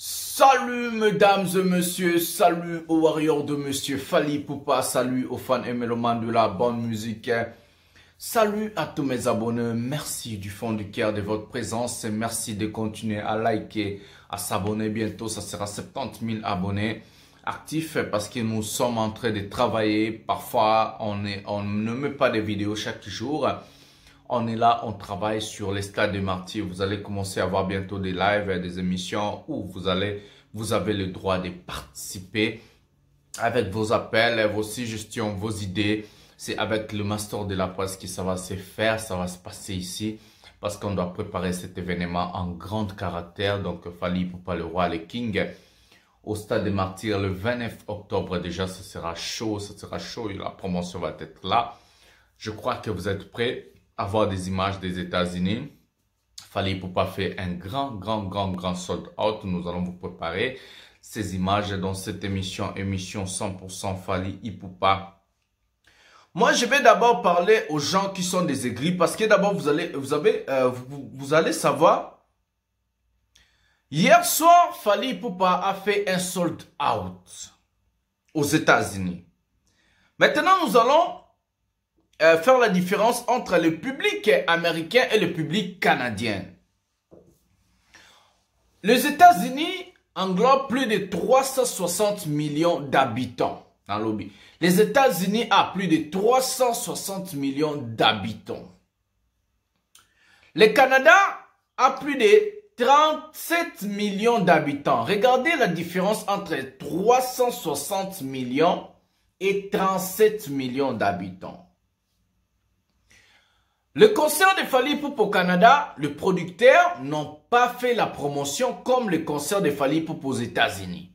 Salut mesdames et messieurs, salut aux warriors de monsieur Fally Ipupa, salut aux fans et mélomanes de la bonne musique, salut à tous mes abonnés, merci du fond du cœur de votre présence et merci de continuer à liker, à s'abonner. Bientôt ça sera 70 000 abonnés actifs parce que nous sommes en train de travailler. Parfois on ne met pas de vidéos chaque jour. On est là, on travaille sur les stades de martyrs. Vous allez commencer à voir bientôt des lives, des émissions où vous avez le droit de participer avec vos appels, vos suggestions, vos idées. C'est avec le master de la presse que ça va se faire, ça va se passer ici. Parce qu'on doit préparer cet événement en grand caractère. Donc, Fally Ipupa, le roi, le king. Au stade des martyrs, le 29 octobre déjà, ça sera chaud, la promotion va être là. Je crois que vous êtes prêts. Avoir des images des États-Unis. Fally Ipupa fait un grand sold out. Nous allons vous préparer ces images dans cette émission 100% Fally Ipupa. Moi, je vais d'abord parler aux gens qui sont des aigris parce que d'abord, vous allez savoir. Hier soir, Fally Ipupa a fait un sold out aux États-Unis. Maintenant, nous allons faire la différence entre le public américain et le public canadien. Les États-Unis englobent plus de 360 millions d'habitants dans l'OBI. Les États-Unis ont plus de 360 millions d'habitants. Le Canada a plus de 37 millions d'habitants. Regardez la différence entre 360 millions et 37 millions d'habitants. Le concert de Fally Ipupa au Canada, les producteurs n'ont pas fait la promotion comme le concert de Fally Ipupa aux États-Unis.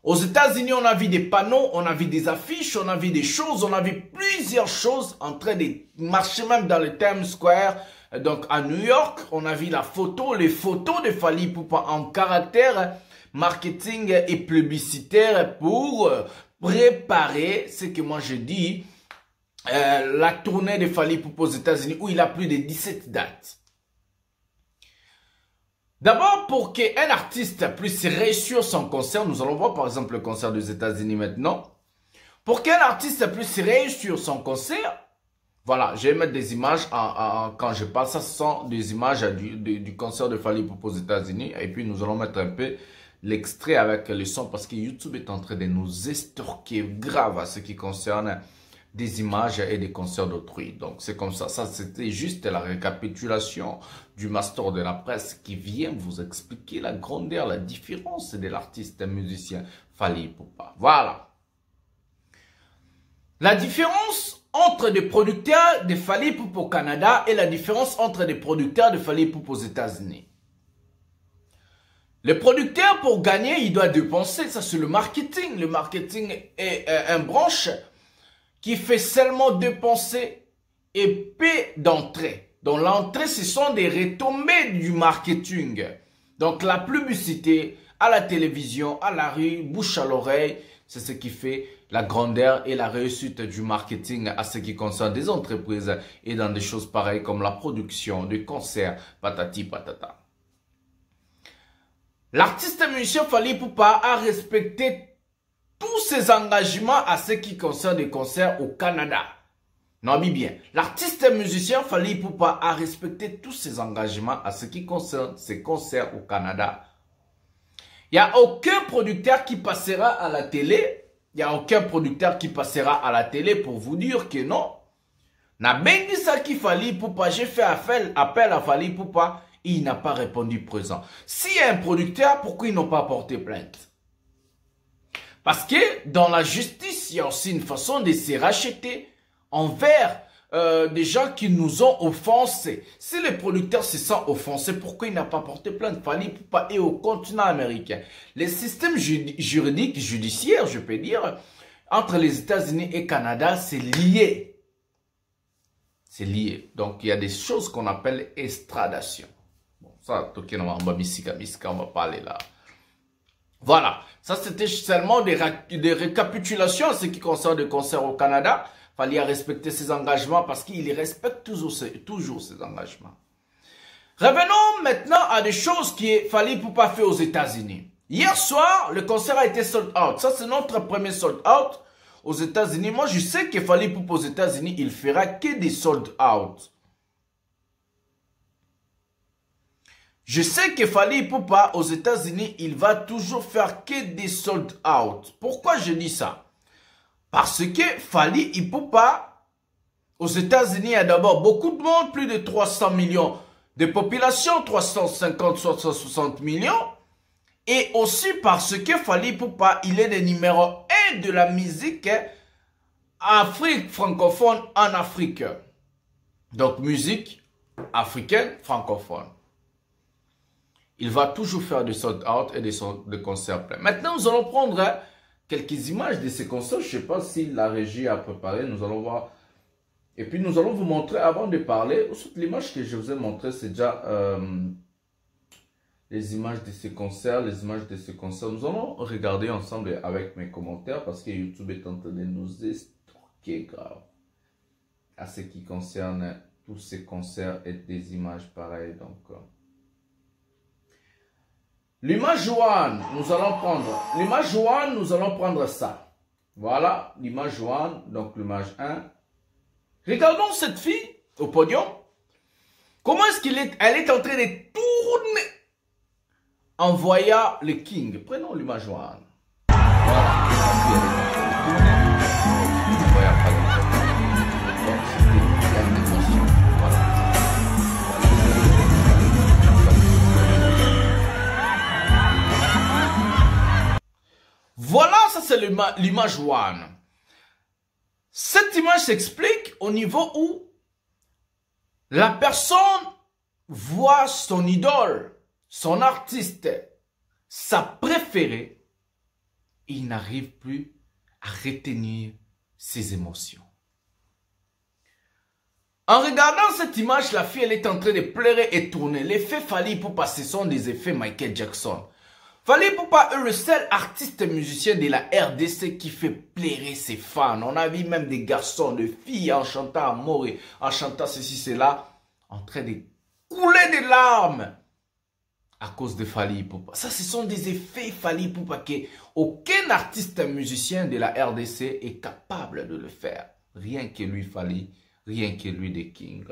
Aux États-Unis, on a vu des panneaux, on a vu des affiches, on a vu des choses, on a vu plusieurs choses en train de marcher même dans le Times Square. Donc à New York, on a vu les photos de Fally Ipupa en caractère marketing et publicitaire pour préparer ce que moi je dis. La tournée de Fally Ipupa aux États-Unis où il a plus de 17 dates. D'abord, pour qu'un artiste puisse réussir son concert, nous allons voir par exemple le concert des États-Unis maintenant. Pour qu'un artiste puisse réussir son concert, voilà, je vais mettre des images quand je parle, ça ce sont des images du concert de Fally Ipupa aux États-Unis. Et puis nous allons mettre un peu l'extrait avec le son parce que YouTube est en train de nous estorquer grave à ce qui concerne des images et des concerts d'autrui. Donc c'est comme ça. Ça c'était juste la récapitulation du master de la presse qui vient vous expliquer la grandeur, la différence de l'artiste et musicien Fally Ipupa. Voilà. La différence entre des producteurs de Fally Ipupa au Canada et la différence entre des producteurs de Fally Ipupa aux États-Unis. Le producteur, pour gagner, il doit dépenser. Ça c'est le marketing. Le marketing est une branche qui fait seulement dépenser et paie d'entrée. Donc l'entrée, ce sont des retombées du marketing. Donc la publicité à la télévision, à la rue, bouche à l'oreille, c'est ce qui fait la grandeur et la réussite du marketing à ce qui concerne des entreprises et dans des choses pareilles comme la production de concerts, patati patata. L'artiste musicien Fally Ipupa a respecté tous ses engagements à ce qui concerne les concerts au Canada. Non, bien. L'artiste musicien Fally Ipupa a respecté tous ses engagements à ce qui concerne ses concerts au Canada. Il n'y a aucun producteur qui passera à la télé. Il n'y a aucun producteur qui passera à la télé pour vous dire que non. Na bien dit ça qui Fally Ipupa. J'ai fait appel à Fally Ipupa. Il n'a pas répondu présent. S'il y a un producteur, pourquoi ils n'ont pas porté plainte? Parce que dans la justice, il y a aussi une façon de se racheter envers des gens qui nous ont offensés. Si le producteur se sent offensé, pourquoi il n'a pas porté plainte? Fally Ipupa est au continent américain. Les systèmes juridiques, judiciaires, je peux dire, entre les États-Unis et le Canada, c'est lié. C'est lié. Donc, il y a des choses qu'on appelle extradation. Bon, ça, on va parler là. Voilà, ça c'était seulement des récapitulations à ce qui concerne le concert au Canada. Fallait respecter ses engagements parce qu'il respecte toujours ses engagements. Revenons maintenant à des choses qui Fally Ipupa fait aux États-Unis. Hier soir, le concert a été sold out. Ça, c'est notre premier sold out aux États-Unis. Moi, je sais que Fally Ipupa aux États-Unis, il fera que des sold out. Je sais que Fally Ipupa aux États-Unis, il va toujours faire que des sold out. Pourquoi je dis ça? Parce que Fally Ipupa aux États-Unis, il y a d'abord beaucoup de monde, plus de 300 millions de population, 350, 360 millions. Et aussi parce que Fally Ipupa, il est le numéro 1 de la musique Afrique francophone en Afrique. Donc, musique africaine francophone. Il va toujours faire des sold out et des concerts pleins. Maintenant, nous allons prendre quelques images de ces concerts. Je ne sais pas si la régie a préparé. Nous allons voir. Et puis, nous allons vous montrer, avant de parler, l'image que je vous ai montrée, c'est déjà les images de ces concerts, Nous allons regarder ensemble avec mes commentaires parce que YouTube est en train de nous estorquer grave. À ce qui concerne tous ces concerts et des images pareilles. Donc, l'image 1, nous allons prendre. L'image 1, nous allons prendre ça. Voilà, l'image 1, donc l'image 1. Regardons cette fille au podium. Comment est-ce elle est en train de tourner en voyant le King. Prenons l'image 1. Voilà, ça c'est l'image 1. Cette image s'explique au niveau où la personne voit son idole, son artiste, sa préférée, et il n'arrive plus à retenir ses émotions. En regardant cette image, la fille, elle est en train de pleurer et tourner. L'effet Fally Ipupa, ce sont des effets Michael Jackson. Fally Ipupa est le seul artiste musicien de la RDC qui fait pleurer ses fans. On a vu même des garçons, des filles en chantant amour, en chantant ceci, cela, en train de couler des larmes à cause de Fally Ipupa. Ça, ce sont des effets Fally Ipupa qu'aucun artiste musicien de la RDC est capable de le faire. Rien que lui, Fally, rien que lui, The King.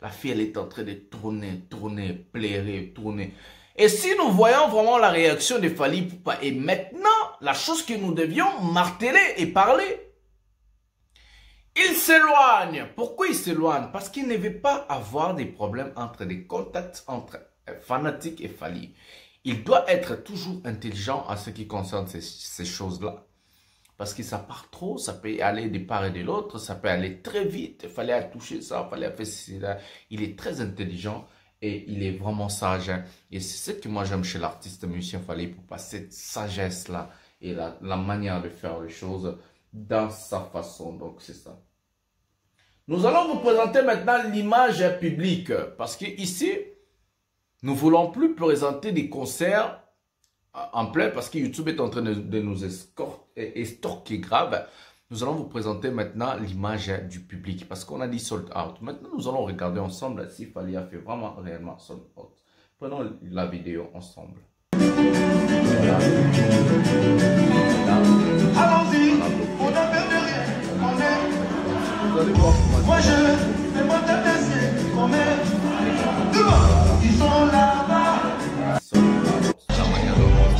La fille, elle est en train de tourner, pleurer, tourner. Et si nous voyons vraiment la réaction de Fally Ipupa, et maintenant, la chose que nous devions marteler et parler, il s'éloigne. Pourquoi il s'éloigne? Parce qu'il ne veut pas avoir des problèmes entre des contacts entre fanatique et Fally. Il doit être toujours intelligent à ce qui concerne ces choses-là. Parce que ça part trop, ça peut aller de part et de l'autre, ça peut aller très vite. Il fallait toucher ça, il fallait faire cela. Il est très intelligent et il est vraiment sage. Hein. Et c'est ce que moi j'aime chez l'artiste musicien Fally Ipupa, cette sagesse-là et la manière de faire les choses dans sa façon. Donc c'est ça. Nous allons vous présenter maintenant l'image publique. Parce que ici, nous ne voulons plus présenter des concerts en plein parce que YouTube est en train de nous estorquer grave. Nous allons vous présenter maintenant l'image du public parce qu'on a dit sold out. Maintenant, nous allons regarder ensemble si Fally a fait vraiment réellement sold out. Prenons la vidéo ensemble. Voilà. Allons-y, on n'a perdu rien. On est. Vous allez voir. Moi je vais m'intéresser. On est. Ils sont là-bas. La manière dont on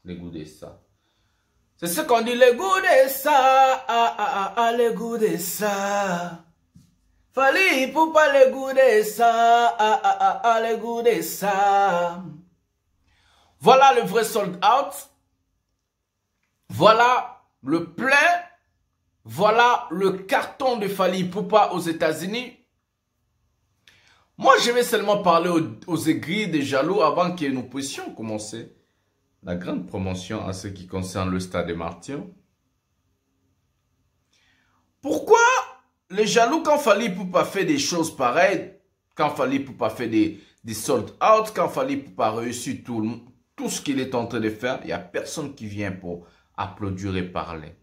les goûts de ça. C'est ce qu'on dit, le goût de ça, le goût de ça. Fally Ipupa, le goût de ça, le goût de ça. Voilà le vrai sold out. Voilà le plein. Voilà le carton de Fally Ipupa aux États-Unis. Moi, je vais seulement parler aux aigris des jaloux avant que nous puissions commencer la grande promotion en ce qui concerne le Stade des Martyrs. Pourquoi les jaloux, quand Fally Ipupa fait des choses pareilles, quand Fally Ipupa fait des sold out, quand Fally Ipupa réussit tout ce qu'il est en train de faire, il n'y a personne qui vient pour applaudir et parler.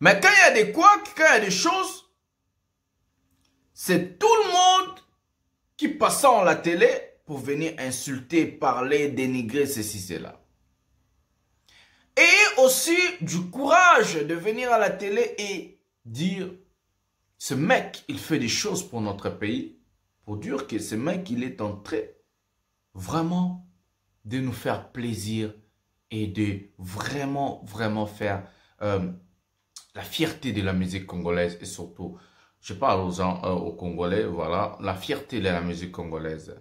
Mais quand il y a des couacs, quand il y a des choses, c'est tout le monde qui passe à la télé pour venir insulter, parler, dénigrer ceci, cela. Et aussi du courage de venir à la télé et dire, ce mec, il fait des choses pour notre pays, pour dire que ce mec, il est en train vraiment de nous faire plaisir et de vraiment faire la fierté de la musique congolaise et surtout, je parle aux gens, aux Congolais, voilà, la fierté de la musique congolaise.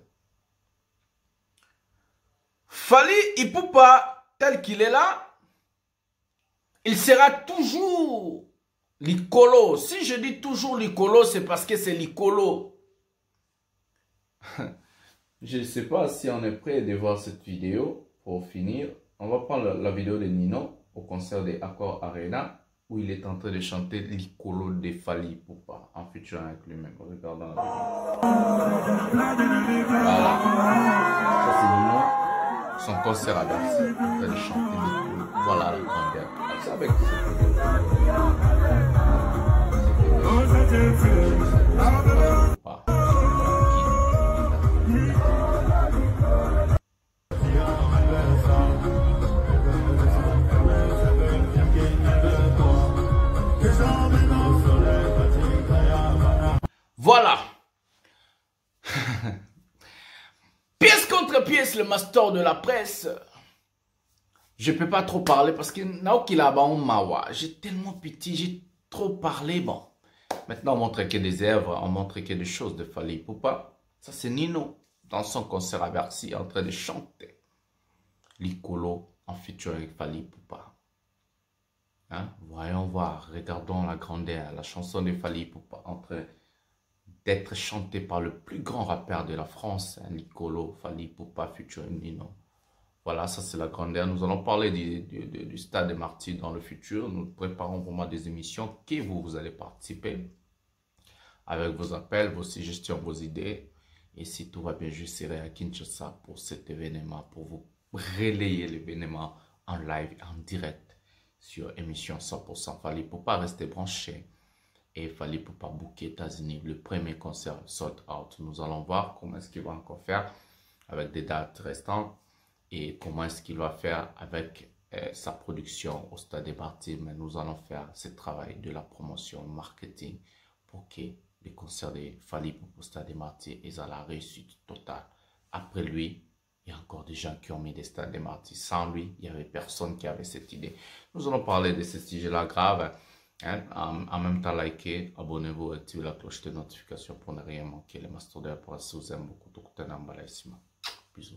Fally Ipupa, tel qu'il est là, il sera toujours l'icolo. Si je dis toujours l'icolo, c'est parce que c'est l'icolo. Je ne sais pas si on est prêt de voir cette vidéo. Pour finir, on va prendre la vidéo de Nino au concert des Accor Arena où il est en train de chanter l'icolo de Fally Ipupa en featuring avec lui-même. Regardons la vidéo. Voilà. Ça c'est Nino. Son concert à Bercy, en train de chanter l'icolo. Voilà la grandeur. C'est avec voilà. Pièce contre pièce, le master de la presse. Je ne peux pas trop parler parce que j'ai tellement pitié, j'ai trop parlé. Bon, maintenant on montre que des œuvres, on montre que des choses de Fally Ipupa. Ça c'est Nino dans son concert à Bercy en train de chanter l'icolo en featuring avec Fally Ipupa. Hein? Voyons voir, regardons la grandeur, la chanson de Fally Ipupa en train d'être chantée par le plus grand rappeur de la France, hein, l'icolo Fally Ipupa featuring Nino. Voilà, ça c'est la grandeur. Nous allons parler du Stade des Martyrs dans le futur. Nous préparons vraiment des émissions que vous allez participer avec vos appels, vos suggestions, vos idées. Et si tout va bien, je serai à Kinshasa pour cet événement, pour vous relayer l'événement en live, en direct sur émission 100% Fally Ipupa. Restez branchés. Et Fally Ipupa booker États-Unis, le premier concert sold out. Nous allons voir comment est-ce qu'il va encore faire avec des dates restantes. Et comment est-ce qu'il va faire avec sa production au Stade des Martyrs. Mais nous allons faire ce travail de la promotion, marketing, pour que les concerts de Fally Ipupa au Stade des Martyrs aient la réussite totale. Après lui, il y a encore des gens qui ont mis des Stades des Martyrs. Sans lui, il n'y avait personne qui avait cette idée. Nous allons parler de ce sujet-là grave. Hein? En même temps, likez, abonnez-vous, activez la cloche de notification pour ne rien manquer. Les mastodontes pour si vous aimez beaucoup. Bisous.